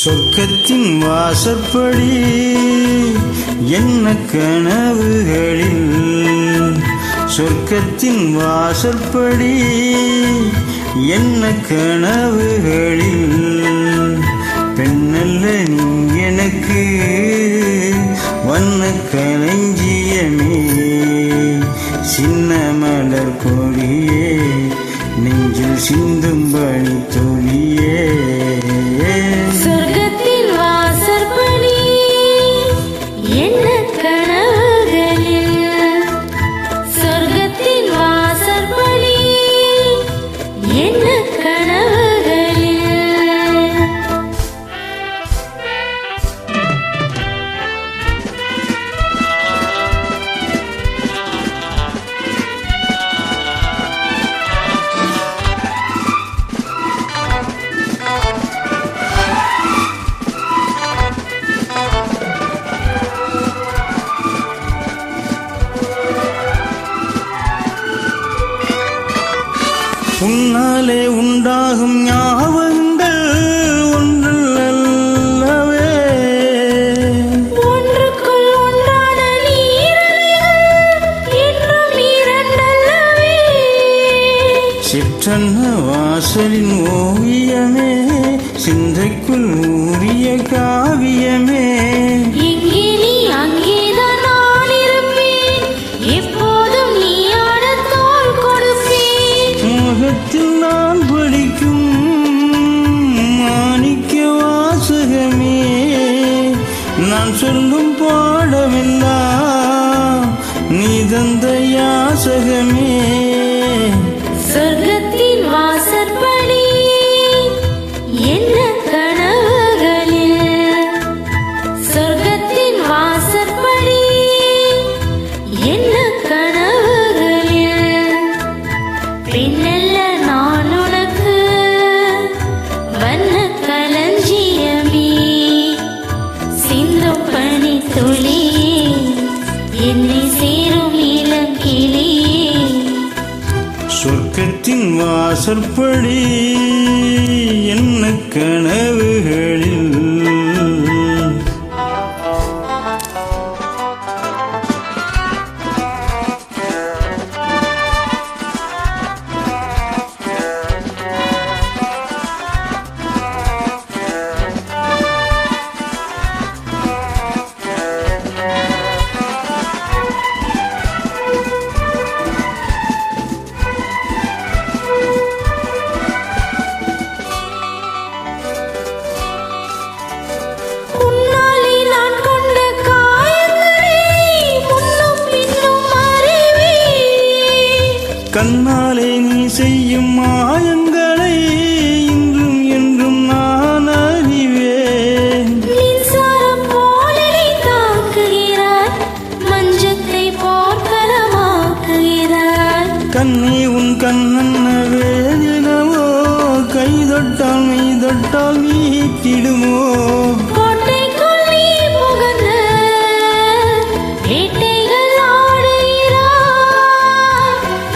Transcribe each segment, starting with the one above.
சொர்க்கத்தின் வாசற்படி என்ன கனவுகளில், சொர்க்கத்தின் வாசற்படி என்ன கனவுகளில், பெண்ணல்ல நீ எனக்கு வண்ண களஞ்சியமே, சின்ன மலர் கொடியே நெஞ்சில் சிந்தும் பனி துளியே. சொர்க்கத்தின் வாசற்படி என்ன கனவுகளில், சொர்க்கத்தின் வாசற்படி என்ன கனவுகளில். உன்னாலே உண்டாகும் ஞாபகங்கள் ஒன்றல்லவே, ஒன்றுக்குள் ஒன்றான நீரலைகள் என்றும் இரண்டல்லவே. சிற்றன்ன வாசலின் ஓவியமே, சிந்தைக்குள் ஊறிய காவியமே, இங்கே நீ அங்கேதான் நான் இருப்பேன், எப்போதும் நீயான தோள் கொடுப்பேன். முகத்தில் நான் படிக்கும் மாணிக்க வாசகமே, நான் சொல்லும் பாடமெல்லாம் நீ தந்த யாசகமே. சொர்க்கத்தின் வாசற்படி என்ன கனவுகளில், சொர்க்கத்தின் வாசற்படி என்ன கனவுகளில், பெண்ணல்ல நான் உனக்கு வண்ண களஞ்சியமே, சிந்தும் பனி துளியே என்னை சேரும் இளங்கிளியே. சொர்க்கத்தின் வாசற்படி என்ன கனவுகளில். உன்னாலே நான் கொண்ட காயங்களை முன்னும் பின்னும் அறிவேன், கண்ணாலே நீ செய்யும் மாயங்களை இன்றும் என்றும் நான் அறிவேன். மின்சாரம் போல நீ தாக்குகிறாய், மஞ்சத்தை போர்க்களமாக்குகிறாய். கண்ணே உன் கண்ணன்ன வேதினமோ, கை தொட்டால் மெய் தொட்டால் நீட்டிடுமோ. கோட்டைக்குள் நீ புகுந்து வேட்டைகள் ஆடுகிறாய்,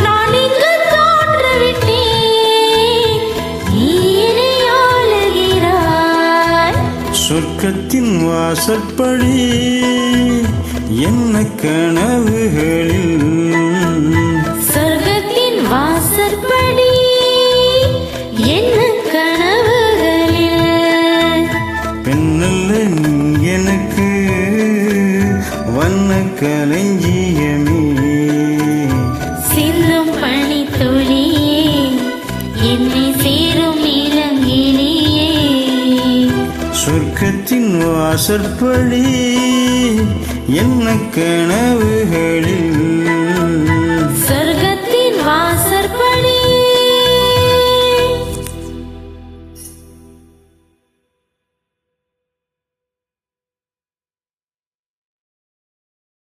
நான் இங்கு தோற்றுவிட்டேன், நீ என்னை ஆளுகிறாய். சொர்க்கத்தின் வாசற்படி என்ன கனவுகளில், சொர்க்கத்தின் வாசற்படி என்ன கனவுகளில், பெண்ணல்ல நீ எனக்கு வண்ண களஞ்சியமே, சிந்தும் பனி துளியே என்னை சேரும் இளங்கிளியே. சொர்க்கத்தின் வாசற்படி என்ன கனவுகளில்.